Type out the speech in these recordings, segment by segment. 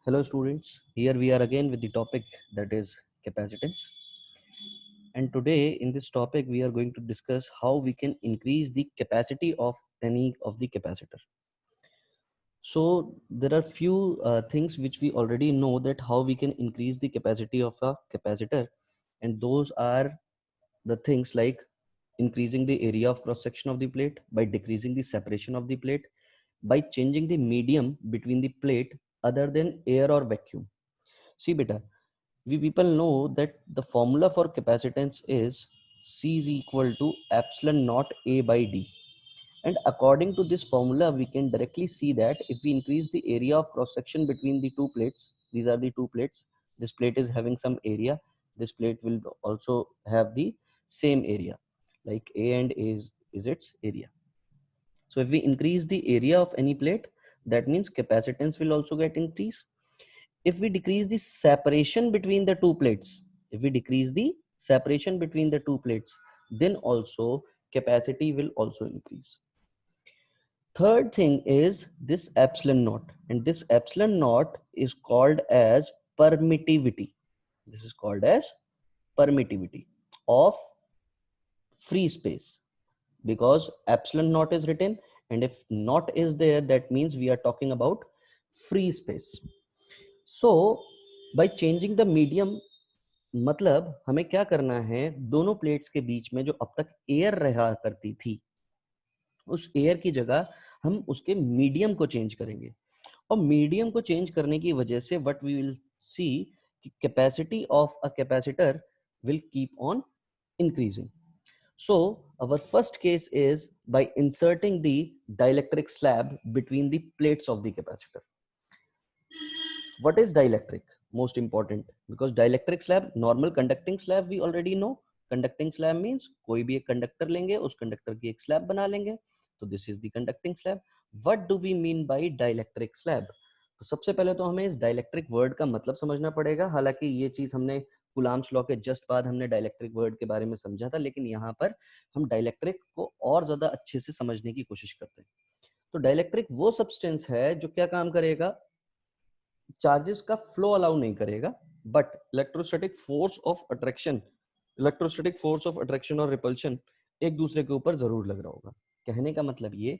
Hello students, here we are again with the topic that is capacitance. And today in this topic we are going to discuss how we can increase the capacity of any of the capacitor. So there are few things which we already know that how we can increase the capacity of a capacitor, and those are the things like increasing the area of cross section of the plate by decreasing the separation of the plate, by changing the medium between the plate other than air or vacuum. See beta, we people know that the formula for capacitance is C is equal to epsilon naught A by D. And according to this formula, we can directly see that if we increase the area of cross section between the two plates, these are the two plates, this plate is having some area, this plate will also have the same area, like A and A is its area. So if we increase the area of any plate, that means capacitance will also get increased. If we decrease the separation between the two plates, if we decrease the separation between the two plates, then also capacity will also increase. Third thing is this epsilon naught, and this epsilon naught is called as permittivity. This is called as permittivity of free space, because epsilon naught is written, and if naught is there, that means we are talking about free space. So by changing the medium, मतलब हमें क्या करना है, दोनों plates के बीच में जो अब तक एयर रहा करती थी, उस एयर की जगह हम उसके मीडियम को चेंज करेंगे, और मीडियम को चेंज करने की वजह से व्हाट वी विल सी कि capacity of a capacitor will keep on increasing. So our first case is by inserting the dielectric slab between the plates of the capacitor. What is dielectric? Most important, because dielectric slab, normal conducting slab we already know. Conducting slab means कोई भी एक conductor लेंगे, उस conductor की एक slab बना लेंगे, तो this is the conducting slab. What do we mean by dielectric slab? तो सबसे पहले तो हमें इस डाइलेक्ट्रिक वर्ड का मतलब समझना पड़ेगा. हालांकि ये चीज हमने कुलाम्स लॉ के जस्ट बाद हमने डाइलेक्ट्रिक वर्ड के बारे में समझा था, लेकिन यहाँ पर हम डाइलेक्ट्रिक को और ज्यादा अच्छे से समझने की कोशिश करते हैं. तो डाइलेक्ट्रिक वो सब्सटेंस है जो क्या काम करेगा, चार्जेस का फ्लो अलाउ नहीं करेगा, but electrostatic force of attraction, electrostatic force of attraction और रिपल्शन एक दूसरे के ऊपर जरूर लग रहा होगा. कहने का मतलब ये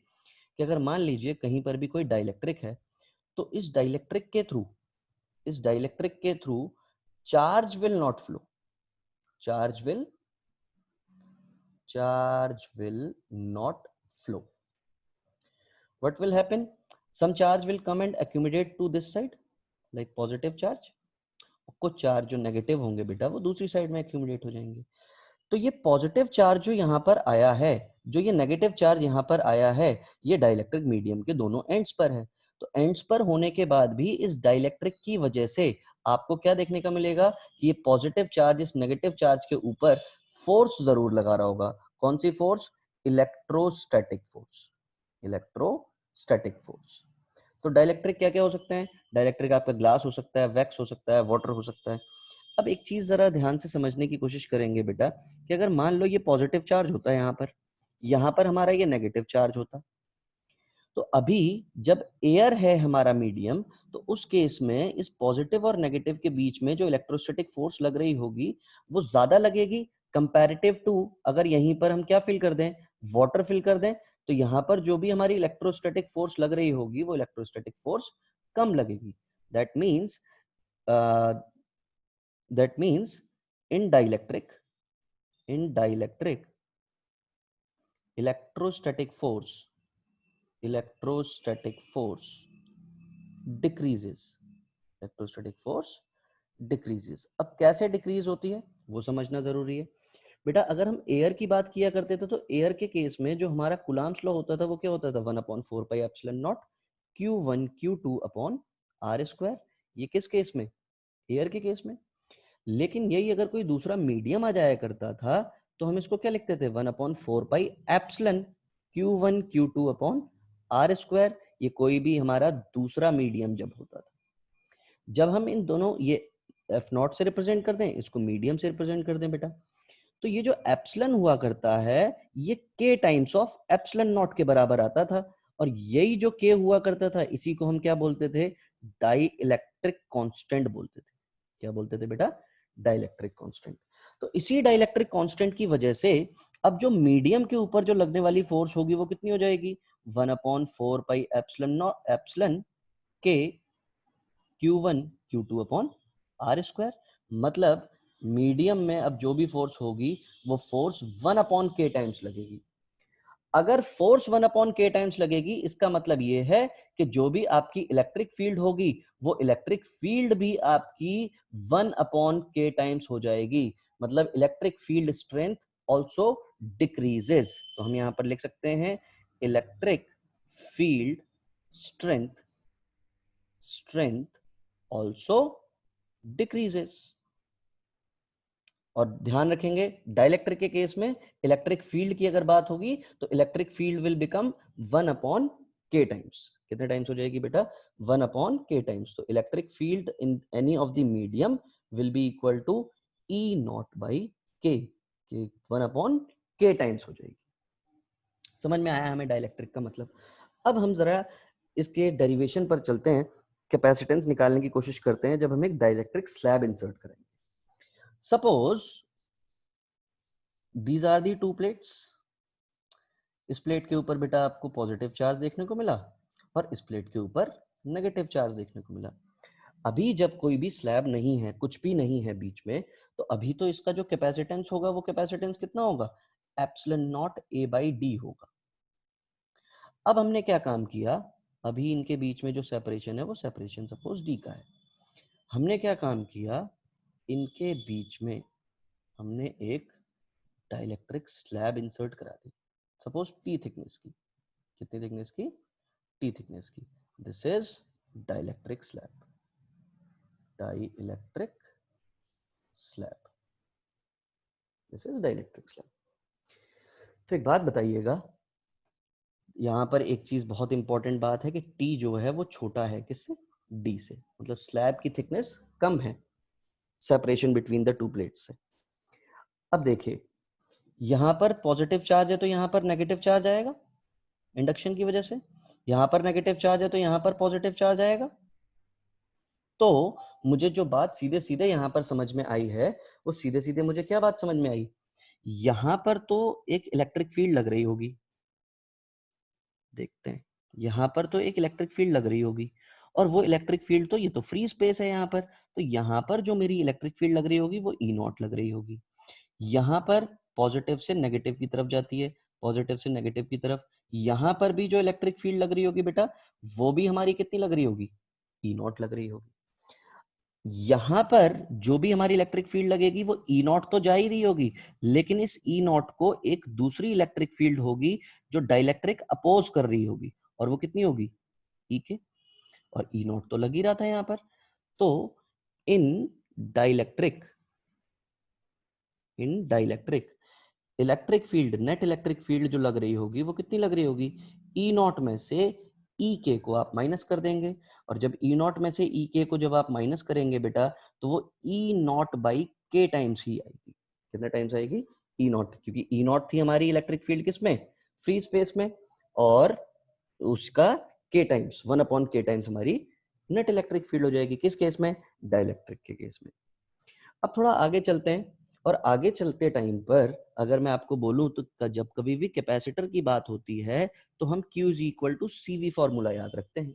कि अगर मान लीजिए कहीं पर भी कोई डाइलेक्ट्रिक है, तो इस डाइलेक्ट्रिक के थ्रू, इस डाइलेक्ट्रिक के through charge will not flow, charge will not flow. What will happen? Some charge will come and accumulate to this side, like positive charge. कुछ चार्ज जो नेगेटिव होंगे बेटा वो दूसरी साइड में एक्यूमुलेट हो जाएंगे. तो ये पॉजिटिव चार्ज जो यहाँ पर आया है, जो ये नेगेटिव चार्ज यहाँ पर आया है, ये डाइलेक्ट्रिक मीडियम के दोनों एंड्स पर है. तो एंड्स पर होने के बाद भी इस डाइलेक्ट्रिक की वजह से आपको क्या देखने का मिलेगा कि ये पॉजिटिव चार्ज इस नेगेटिव चार्ज के ऊपर फोर्स जरूर लगा रहा होगा. कौन सी force? Electrostatic force, electrostatic force. तो डाइलेक्ट्रिक क्या क्या हो सकते हैं? डाइलेक्ट्रिक आपका ग्लास हो सकता है, वैक्स हो सकता है, वाटर हो सकता है. अब एक चीज जरा ध्यान से समझने की कोशिश करेंगे बेटा, कि अगर मान लो ये पॉजिटिव चार्ज होता है यहाँ पर हमारा ये नेगेटिव चार्ज होता, तो अभी जब एयर है हमारा मीडियम, तो उस केस में इस पॉजिटिव और नेगेटिव के बीच में जो इलेक्ट्रोस्टैटिक फोर्स लग रही होगी वो ज्यादा लगेगी कंपैरेटिव टू अगर यहीं पर हम क्या फिल कर दें, वाटर फिल कर दें. तो यहाँ पर जो भी हमारी इलेक्ट्रोस्टैटिक फोर्स लग रही होगी वो इलेक्ट्रोस्टैटिक फोर्स कम लगेगी. That means that means in dielectric electrostatic force decreases, electrostatic force decreases. अब कैसे डिक्रीज होती है वो समझना जरूरी है बेटा. अगर हम एयर की बात किया करते थे, तो एयर के केस में जो हमारा कुलाम्स लॉ होता था वो क्या होता था, 1/4 pi epsilon not Q1 Q2 upon R square. ये किस केस में? एयर के केस में. लेकिन यही अगर कोई दूसरा मीडियम आ जाया करता था, तो हम इसको क्या लिखते थे, 1/4 pi epsilon Q1 Q2 upon R square. ये कोई भी हमारा दूसरा मीडियम जब होता था, जब हम इन दोनों ये एफ नॉट से रिप्रेजेंट करते हैं, इसको मीडियम से रिप्रेजेंट करते हैं बेटा, तो ये जो एप्सिलॉन हुआ करता है ये k times of epsilon not के बराबर आता था. और यही जो k हुआ करता था इसी को हम क्या बोलते थे, डाइलेक्ट्रिक कांस्टेंट बोलते थे। क्या बोलते थे बेटा? Dielectric constant. तो इसी डाइलेक्ट्रिक कांस्टेंट की वजह से अब जो मीडियम के ऊपर जो लगने वाली फोर्स होगी वो कितनी हो जाएगी? 1/4 पाई एप्सिलॉन के Q1 Q2 upon R square. मतलब मीडियम में अब जो भी फोर्स होगी वो फोर्स 1/k टाइम्स लगेगी। अगर फोर्स 1/k टाइम्स लगेगी, इसका मतलब ये है कि जो भी आपकी इलेक्ट्रिक फील्ड होगी वो इलेक्ट्रिक फील्ड भी आपकी 1/k टाइम्स हो जाएगी। मतलब electric field strength also decreases. तो हम यहां पर लिख सकते हैं electric field strength also decreases. और ध्यान रखेंगे डाइलेक्ट्रिक के केस में इलेक्ट्रिक फील्ड की अगर बात होगी तो electric field will become 1/k times. कितने टाइम्स हो जाएगी बेटा? 1/k times. तो electric field in any of the medium will be equal to E0/k, 1/k times हो जाएगी। समझ में आया हमें डाइलेक्ट्रिक का मतलब? अब हम जरा इसके डेरिवेशन पर चलते हैं, कैपेसिटेंस निकालने की कोशिश करते हैं जब हम एक डाइलेक्ट्रिक स्लैब इंसर्ट करेंगे। Suppose these are the two plates. इस प्लेट के ऊपर बेटा आपको पॉजिटिव चार्ज देखने को मिला और इस प्लेट के ऊपर नेगेटिव चार्ज देखने को मिला। अभी जब कोई भी स्लैब नहीं है, कुछ भी नहीं है बीच में, तो अभी तो इसका जो कैपेसिटेंस होगा वो कैपेसिटेंस कितना होगा? Epsilon not A by D होगा। अब हमने क्या काम किया? अभी इनके बीच में जो सेपरेशन है वो सेपरेशन सपोज डी का है। हमने क्या काम किया? इनके बीच में हमने एक डाइलेक्ट्रिक स्लैब इंसर्ट करा दी, सपोज टी थिकनेस की। कितनी थिकनेस की? टी थिकनेस की। This is dielectric slab, dielectric slab, this is dielectric slab. तो एक बात बताइएगा, यहां पर एक चीज बहुत इंपॉर्टेंट बात है कि टी जो है वो छोटा है किससे? डी से। मतलब स्लैब की थिकनेस कम है separation between the two plates से। अब देखिए, यहां पर पॉजिटिव चार्ज है तो यहां पर नेगेटिव चार्ज आएगा इंडक्शन की वजह से। यहां पर नेगेटिव चार्ज है तो यहां पर पॉजिटिव चार्ज आएगा। तो मुझे जो बात सीधे सीधे यहां पर समझ में आई है वो सीधे सीधे मुझे क्या बात समझ में आई? यहां पर तो एक इलेक्ट्रिक फील्ड लग रही होगी, देखते हैं। यहां पर तो एक इलेक्ट्रिक फील्ड लग रही होगी और वो इलेक्ट्रिक फील्ड तो, ये तो फ्री स्पेस है यहां पर, तो यहां पर जो मेरी इलेक्ट्रिक फील्ड लग रही होगी वो E0 लग रही होगी। यहां पर पॉजिटिव से नेगेटिव की तरफ जाती है, पॉजिटिव से नेगेटिव की तरफ। यहां पर भी जो इलेक्ट्रिक फील्ड लग रही होगी बेटा वो भी हमारी कितनी लग रही होगी? E0 लग रही होगी। यहां पर जो भी हमारी इलेक्ट्रिक फील्ड लगेगी वो E0 तो जा ही रही होगी, लेकिन इस E0 को एक दूसरी इलेक्ट्रिक फील्ड होगी जो डाइलेक्ट्रिक अपोज कर रही होगी, और वो कितनी होगी? E के। और E0 तो लग ही रहा था यहां पर। तो in dielectric electric field, net electric field जो लग रही होगी वो कितनी लग रही होगी? E0 में से ई के को आप माइनस कर देंगे, और जब E0 में से ई के को जब आप माइनस करेंगे बेटा तो वो E0/k टाइम्स ही आएगी। कितने टाइम्स आएगी? E0, क्योंकि E0 थी हमारी इलेक्ट्रिक फील्ड किसमें? फ्री स्पेस में। और उसका k टाइम्स, 1/k टाइम्स हमारी नेट इलेक्ट्रिक फील्ड हो जाएगी। किस केस में? डाइलेक्ट्रिक के केस में। अब थोड़ा आगे चलते हैं, और आगे चलते टाइम पर अगर मैं आपको बोलूं तो जब कभी भी कैपेसिटर की बात होती है तो हम Q is equal to CV formula याद रखते हैं।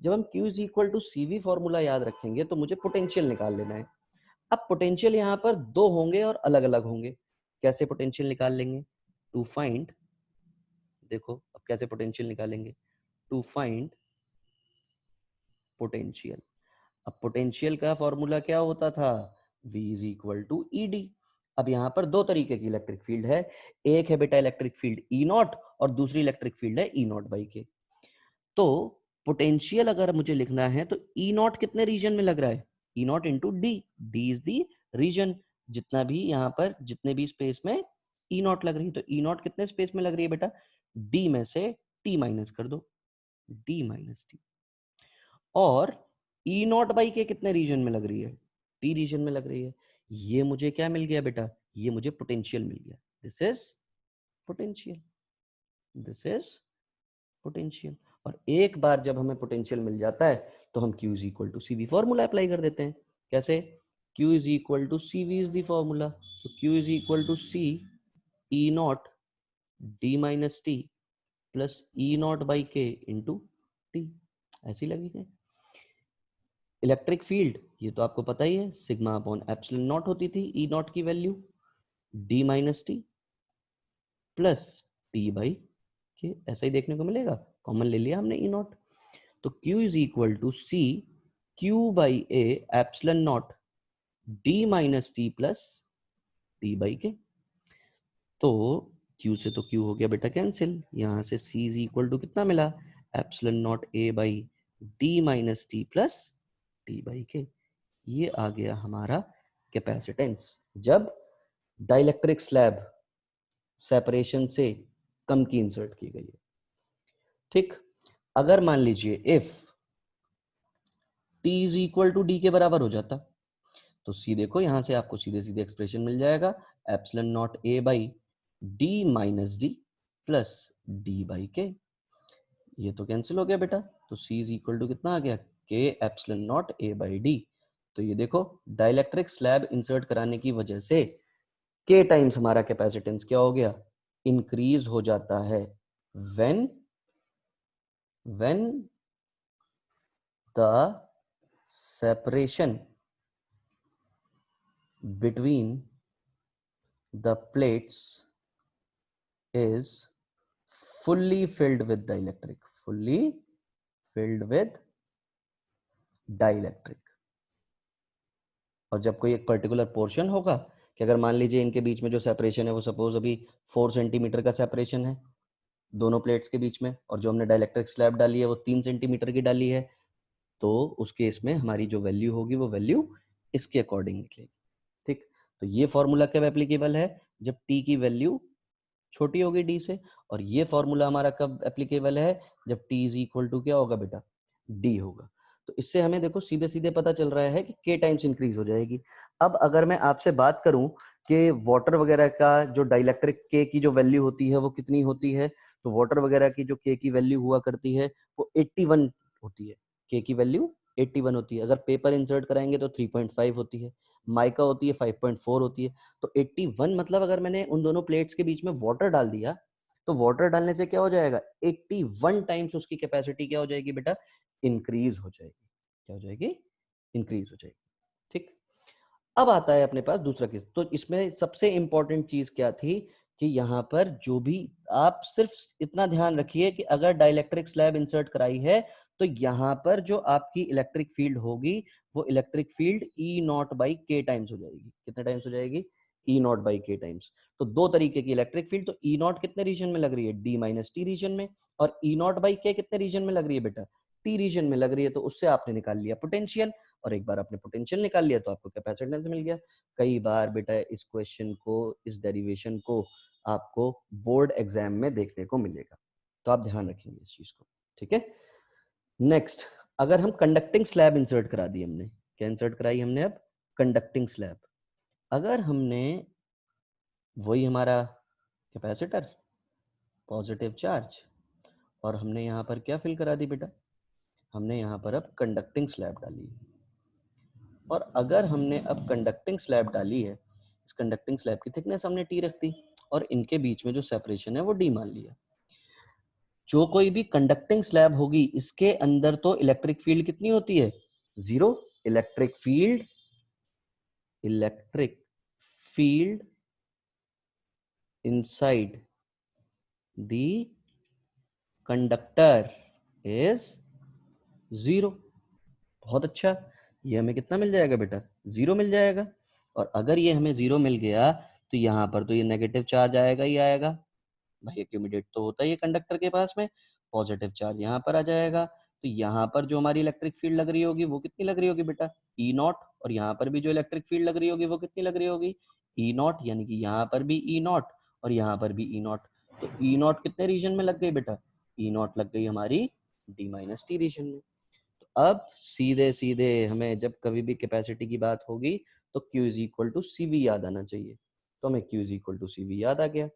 जब हम Q is equal to CV formula याद रखेंगे तो मुझे पोटेंशियल निकाल लेना है। अब पोटेंशियल यहाँ पर दो होंगे और अलग अलग होंगे। कैसे पोटेंशियल निकाल लेंगे? टू फाइंड, देखो अब कैसे पोटेंशियल निकालेंगे? To find potential. अब पोटेंशियल का फॉर्मूला क्या होता था? V is equal to ED। अब यहां पर दो तरीके की इलेक्ट्रिक फील्ड है, एक है बेटा इलेक्ट्रिक फील्ड E0 और दूसरी इलेक्ट्रिक फील्ड है E0/k। तो पोटेंशियल अगर मुझे लिखना है तो E0 कितने रीजन में लग रहा है? E0 into D, D is the region. जितना भी यहाँ पर जितने भी स्पेस में E0 लग रही है, तो E0 कितने स्पेस में लग रही है बेटा? D में से T माइनस कर दो, D-T। और E0/k कितने रीजन में लग रही है? T रीजन में लग रही है। ये मुझे क्या मिल गया बेटा? ये मुझे पोटेंशियल मिल गया। This is potential, this is potential. और एक बार जब हमें पोटेंशियल मिल जाता है तो हम Q is equal to C V formula apply कर देते हैं। कैसे? Q is equal to C V is the formula, तो Q is equal to C E not D minus T plus E not by K into T. ऐसी लगेगी। Electric field ये तो आपको पता ही है, सिग्मा अपॉन एप्सिलॉन नॉट होती थी ई नॉट की value D minus T plus T by के, ऐसा ही देखने को मिलेगा, कॉमन ले लिया हमने ई नॉट। तो Q is equal to C Q by A epsilon not D minus T plus T by K. तो Q से तो Q हो गया बेटा कैंसिल, यहां से C इज इक्वल टू कितना मिला, epsilon not A by D minus T plus T by के। ये आ गया हमारा कैपेसिटेंस जब डाइलेक्ट्रिक स्लैब सेपरेशन से कम की इंसर्ट की गई है। ठीक, अगर मान लीजिए if T is equal to D के बराबर हो जाता तो सी देखो यहां से आपको सीधे सीधे एक्सप्रेशन मिल जाएगा, epsilon not A by D minus D plus D by के। ये तो कैंसिल हो गया बेटा, तो C इज इक्वल टू कितना आ गया, के epsilon not A by D. तो ये देखो डाइलेक्ट्रिक स्लैब इंसर्ट कराने की वजह से के टाइम्स हमारा कैपेसिटेंस क्या हो गया, इंक्रीज हो जाता है when the separation between the plates is fully filled with dielectric, fully filled with dielectric। और जब कोई एक पर्टिकुलर पोर्शन होगा कि अगर मान लीजिए इनके बीच में जो सेपरेशन है वो सपोज अभी 4 सेंटीमीटर का सेपरेशन है दोनों प्लेट्स के बीच में, और जो हमने डाइलेक्ट्रिक स्लैब डाली है वो 3 सेंटीमीटर की डाली है, तो उस केस में हमारी जो वैल्यू होगी वो वैल्यू इसके अकॉर्डिंग निकलेगी। ठीक, तो ये फॉर्मूला कब एप्लीकेबल है, जब टी की वैल्यू छोटी होगी डी से, और ये फॉर्मूला हमारा कब एप्लीकेबल है, जब टी इज इक्वल टू क्या होगा बेटा, डी होगा। तो इससे हमें देखो सीधे सीधे पता चल रहा है कि के टाइम्स इंक्रीज हो जाएगी। अब अगर मैं आपसे बात करूं कि वाटर वगैरह का जो डाइलेक्ट्रिक के की जो वैल्यू होती है वो कितनी होती है, तो वाटर वगैरह की जो के की वैल्यू हुआ करती है वो 81 होती है, के की वैल्यू 81 होती है। अगर पेपर इंसर्ट कराएंगे तो 3.5 होती है, माइका होती है 5.4 होती है। तो 81 मतलब अगर मैंने उन दोनों प्लेट्स के बीच में वाटर डाल दिया तो वाटर डालने से क्या हो जाएगा, 81 टाइम्स उसकी कैपेसिटी क्या हो जाएगी बेटा, इंक्रीज हो जाएगी। क्या हो जाएगी, इंक्रीज हो जाएगी। ठीक, अब आता है अपने पास दूसरा केस। तो इसमें सबसे इंपॉर्टेंट चीज क्या थी कि यहाँ पर जो भी आप सिर्फ इतना ध्यान रखिए कि अगर डाइलेक्ट्रिक स्लैब इंसर्ट कराई है तो यहाँ पर जो आपकी इलेक्ट्रिक फील्ड होगी वो electric field E not by के टाइम्स हो जाएगी। कितने टाइम्स हो जाएगी, ई नॉट बाई के टाइम्स। तो दो तरीके की इलेक्ट्रिक फील्ड, तो ई नॉट कितने रीजन में लग रही है, डी माइनस टी रीजन में, और ई नॉट बाई के कितने रीजन में लग रही है बेटा, टी रीजन में लग रही है। तो उससे आपने निकाल लिया पोटेंशियल, और एक बार आपने पोटेंशियल निकाल लिया तो आपको कैपेसिटेंस मिल गया। कई बार बेटा इस क्वेश्चन को, इस डेरिवेशन को आपको बोर्ड एग्जाम में देखने को मिलेगा, तो आप ध्यान रखेंगे इस चीज को। ठीक है, नेक्स्ट, अगर हम कंडक्टिंग स्लैब इंसर्ट करा दी हमने, क्या इंसर्ट कराई हमने अब, कंडक्टिंग स्लैब। अगर हमने वही हमारा कैपेसिटर पॉजिटिव चार्ज, और हमने यहाँ पर क्या फिल करा दी बेटा, हमने यहाँ पर अब कंडक्टिंग स्लैब डाली। और अगर हमने अब कंडक्टिंग स्लैब डाली है, इस कंडक्टिंग स्लैब की थिकनेस हमने टी रख दी, और इनके बीच में जो सेपरेशन है वो डी मान लिया। जो कोई भी कंडक्टिंग स्लैब होगी इसके अंदर तो इलेक्ट्रिक फील्ड कितनी होती है, zero. Electric field inside the conductor is zero. बहुत अच्छा, ये हमें कितना मिल जाएगा बेटा, जीरो मिल जाएगा। और अगर ये हमें जीरो मिल गया तो यहाँ पर तो ये नेगेटिव चार्ज आएगा ही आएगा, भाई एक्यूमुलेट तो होता ही है कंडक्टर के पास में, पॉजिटिव चार्ज यहाँ पर आ जाएगा। तो यहाँ पर जो हमारी इलेक्ट्रिक फील्ड लग रही होगी वो कितनी लग रही होगी बेटा, ई नॉट, और यहाँ पर भी जो इलेक्ट्रिक फील्ड लग रही होगी वो कितनी लग रही होगी, ई नॉट, यानी कि यहाँ पर भी ई नॉट और यहाँ पर भी ई नॉट। तो ई नॉट कितने रीजन में लग गई बेटा, ई नॉट लग गई हमारी डी माइनस टी रीजन में। तो अब सीधे सीधे हमें जब कभी भी कैपेसिटी की बात होगी तो Q is equal to C V याद आना चाहिए। तो हमें Q is equal to C V याद आ गया,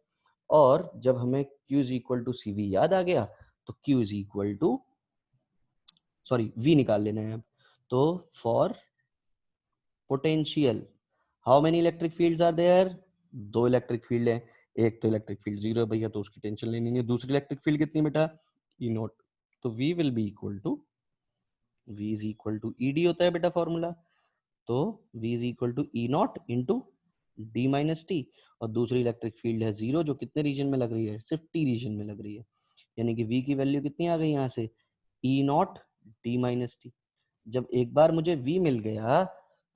और जब हमें Q is equal to C V याद आ गया तो Q is equal to, sorry V निकाल लेना है अब। तो for potential how many electric fields are there, दो इलेक्ट्रिक फील्ड है, एक तो इलेक्ट्रिक फील्ड 0 है भैया तो उसकी टेंशन लेनी नहीं है। दूसरी इलेक्ट्रिक फील्ड कितनी बेटा, E नॉट। तो V will be equal to, V is equal to ED होता है बेटा फॉर्मूला, तो V is equal to E not into D minus T. और दूसरी इलेक्ट्रिक फील्ड है 0 जो कितने रीजन में लग रही है, सिर्फ T रीजन में लग रही है। यानी कि V की वैल्यू कितनी आ गई यहाँ से, E not D minus T. जब एक बार मुझे V मिल गया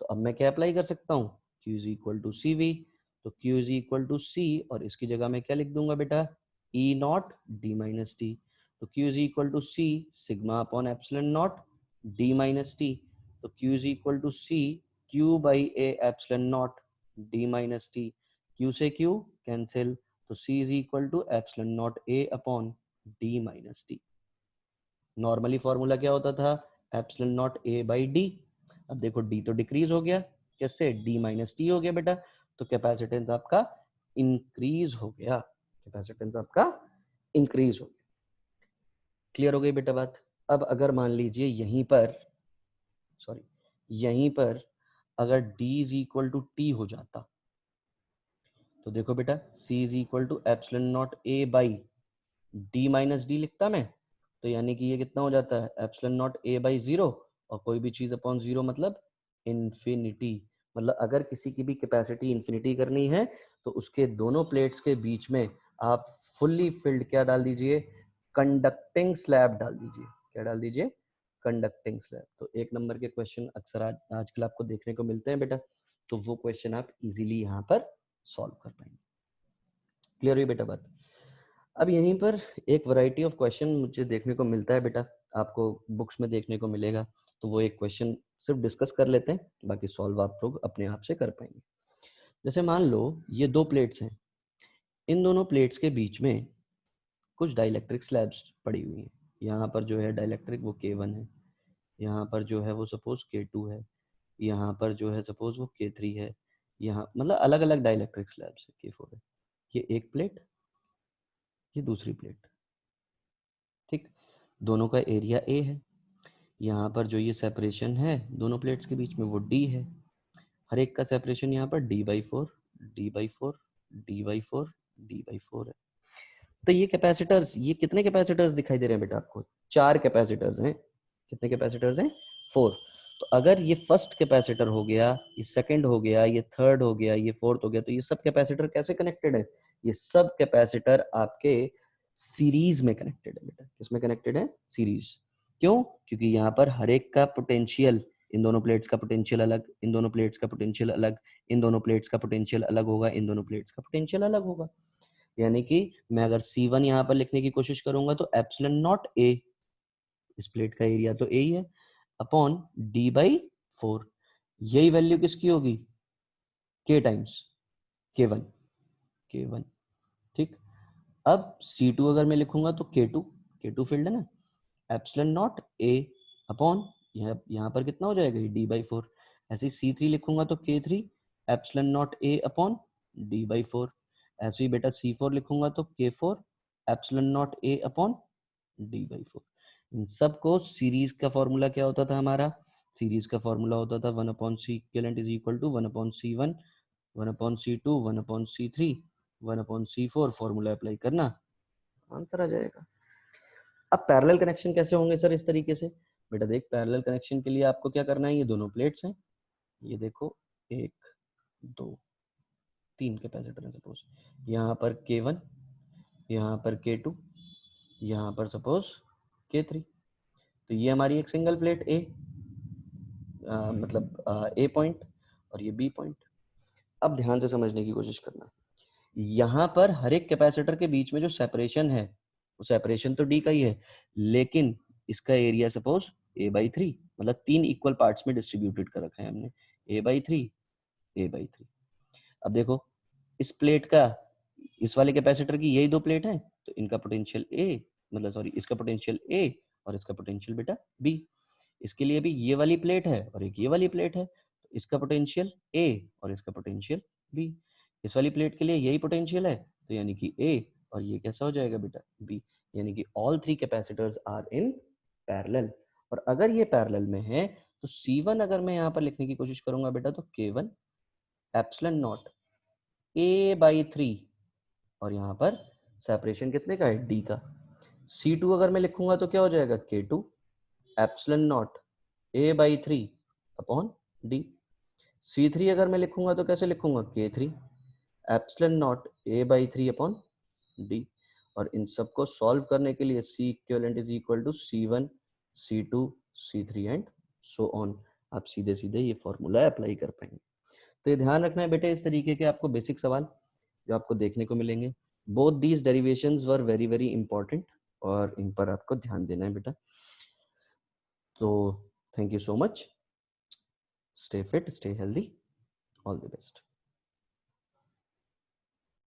तो अब मैं क्या अप्लाई कर सकता हूँ, Q is equal to C V. तो Q is equal to C और इसकी जगह मैं क्या लिख दूंगा बेटा, E not D minus T. तो Q is equal to C sigma upon epsilon not D minus T. तो Q is equal to C Q by A epsilon not D minus T. Q से Q cancel, तो C is equal to epsilon not A upon D minus T. Normally formula क्या होता था, epsilon not A by D. अब देखो D तो decrease हो गया, कैसे, डी माइनस टी हो गया बेटा। तो कैपेसिटेंस आपका इंक्रीज हो गया, कैपेसिटेंस आपका इंक्रीज हो गया। क्लियर हो गई बेटा बात। अब अगर मान लीजिए यहीं पर, सॉरी यहीं पर अगर d is equal to T हो जाता, तो देखो बेटा c is equal to epsilon not A by D minus D लिखता मैं। तो यानी कि ये कितना हो जाता है, एप्सिलॉन नॉट ए बाई 0 और कोई भी चीज अपॉन 0 मतलब इन्फिनिटी। मतलब अगर किसी की भी कैपेसिटी इन्फिनिटी करनी है तो उसके दोनों प्लेट्स के बीच में आप फुल्ली फिल्ड क्या डाल दीजिए, कंडक्टिंग स्लैब डाल दीजिए। क्या डाल दीजिए, कंडक्टिंग स्लैब। तो एक नंबर के क्वेश्चन अक्सर आजकल आपको देखने को मिलते हैं बेटा, तो वो क्वेश्चन आप इजीली यहाँ पर सॉल्व कर पाएंगे। क्लियर हुई बेटा बात। अब यहीं पर एक वैरायटी ऑफ क्वेश्चन मुझे देखने को मिलता है बेटा, आपको बुक्स में देखने को मिलेगा। तो वो एक क्वेश्चन सिर्फ डिस्कस कर लेते हैं, बाकी सॉल्व आप लोग अपने आप से कर पाएंगे। जैसे मान लो ये दो प्लेट्स हैं, इन दोनों प्लेट्स के बीच में कुछ डाइलेक्ट्रिक स्लैब्स पड़ी हुई हैं। यहाँ पर जो है डाइलेक्ट्रिक वो K1 है, यहाँ पर जो है वो सपोज K2 है, यहाँ पर जो है सपोज वो K3 है, यहाँ मतलब अलग अलग डाइलेक्ट्रिक स्लैब्स है, K4 है। ये एक प्लेट, ये दूसरी प्लेट, ठीक। दोनों का एरिया A है। यहाँ पर जो ये सेपरेशन है दोनों प्लेट्स के बीच में वो D है। हर एक का सेपरेशन यहाँ पर D/4, D/4, D/4, D/4 है। तो ये कैपेसिटर्स, ये कितने कैपेसिटर्स दिखाई दे रहे हैं बेटा आपको, 4 कैपेसिटर्स हैं। कितने कैपेसिटर्स हैं, 4। तो अगर ये फर्स्ट कैपेसिटर हो गया, ये सेकंड हो गया, ये थर्ड हो गया, ये फोर्थ हो गया, तो ये सब कैपेसिटर कैसे कनेक्टेड है, ये सब कैपेसिटर आपके सीरीज में कनेक्टेड है बेटा। किसमें कनेक्टेड है, सीरीज। क्यों, क्योंकि यहाँ पर हर एक का पोटेंशियल, इन दोनों प्लेट्स का पोटेंशियल अलग, इन दोनों प्लेट्स का पोटेंशियल अलग, इन दोनों प्लेट्स का पोटेंशियल अलग होगा, इन दोनों प्लेट्स का पोटेंशियल अलग होगा। यानी कि मैं अगर C1 यहाँ पर लिखने की कोशिश करूंगा तो एप्सिलॉन नॉट A, इस प्लेट का एरिया तो A ही है, अपॉन D/4। यही वैल्यू किसकी होगी, K टाइम्स K1, K1, ठीक। अब C2 अगर मैं लिखूंगा तो K2 फील्ड है ना, एप्सिलॉन नॉट A अपॉन यहाँ पर कितना हो जाएगा, D/4। ऐसे C3 लिखूंगा तो K3 epsilon not A upon D/4। ऐसे ही बेटा C4 लिखूंगा तो K4 epsilon not A upon D/4। इन सबको सीरीज का फॉर्मूला क्या होता था हमारा, सीरीज का फॉर्मूला होता था 1/C equivalent is equal to 1/C1, 1/C2, 1/C3, 1/C4। Formula apply करना, आंसर आ जाएगा। अब पैरेलल कनेक्शन कैसे होंगे सर इस तरीके से, बेटा देख पैरेलल कनेक्शन के लिए आपको क्या करना है, ये दोनों प्लेट्स हैं, ये देखो 1 2 3 कैपेसिटर है सपोज, यहाँ पर K1, यहाँ पर K2, यहाँ पर सपोज K3। तो ये हमारी एक सिंगल प्लेट A, मतलब A पॉइंट और ये B पॉइंट। अब ध्यान से समझने की कोशिश करना, यहाँ पर हर एक कैपेसिटर के बीच में जो सेपरेशन है वो सेपरेशन तो D का ही है, लेकिन इसका एरिया सपोज A/3, मतलब 3 इक्वल पार्ट्स में डिस्ट्रीब्यूटेड कर रखा है हमने, A/3, A/3। अब देखो इस प्लेट का, इस वाले कैपेसिटर की यही दो प्लेट है, तो इनका पोटेंशियल A, मतलब सॉरी इसका पोटेंशियल A और इसका पोटेंशियल बेटा B। इसके लिए भी ये वाली प्लेट है और एक ये वाली प्लेट है, तो इसका पोटेंशियल A और इसका पोटेंशियल B। इस वाली प्लेट के लिए यही पोटेंशियल है, तो यानी कि A और ये कैसा हो जाएगा बेटा B। यानी कि all three capacitors are in parallel. और अगर ये पैरेलल में है तो C1 अगर मैं यहाँ पर लिखने की कोशिश करूंगा बेटा तो K1 एप्सिलॉन नॉट A/3, और यहाँ पर सेपरेशन कितने का है, D का। C2 अगर मैं लिखूंगा तो क्या हो जाएगा, K2 epsilon not A/3 upon D। C3 अगर मैं लिखूंगा तो कैसे लिखूंगा, K3 epsilon not A/3 upon D। और इन सबको सॉल्व करने के लिए C equivalent is equal to C1 C2 C3 and so on. आप सीधे सीधे ये फॉर्मूला अप्लाई कर पाएंगे। तो ये ध्यान रखना है बेटे, इस तरीके के आपको बेसिक सवाल जो आपको देखने को मिलेंगे। Both these derivations were very very important, और इन पर आपको ध्यान देना है बेटा। तो thank you so much, stay fit, stay healthy, all the best.